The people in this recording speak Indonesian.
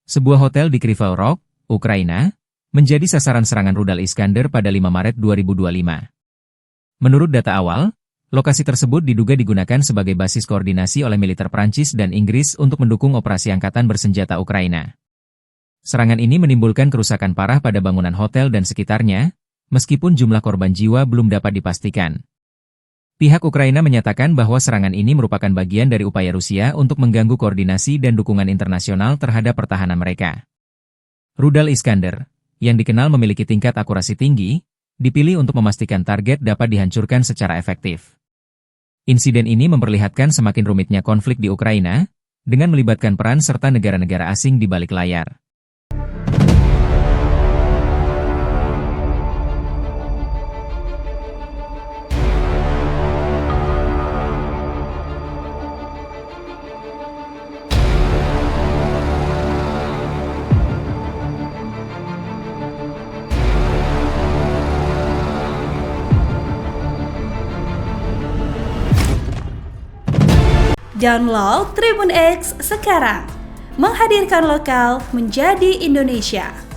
Sebuah hotel di Kryvyi Rih, Ukraina, menjadi sasaran serangan rudal Iskander pada 5 Maret 2025. Menurut data awal, lokasi tersebut diduga digunakan sebagai basis koordinasi oleh militer Prancis dan Inggris untuk mendukung operasi angkatan bersenjata Ukraina. Serangan ini menimbulkan kerusakan parah pada bangunan hotel dan sekitarnya, meskipun jumlah korban jiwa belum dapat dipastikan. Pihak Ukraina menyatakan bahwa serangan ini merupakan bagian dari upaya Rusia untuk mengganggu koordinasi dan dukungan internasional terhadap pertahanan mereka. Rudal Iskander, yang dikenal memiliki tingkat akurasi tinggi, dipilih untuk memastikan target dapat dihancurkan secara efektif. Insiden ini memperlihatkan semakin rumitnya konflik di Ukraina, dengan melibatkan peran serta negara-negara asing di balik layar. Download Tribun X sekarang, menghadirkan lokal menjadi Indonesia.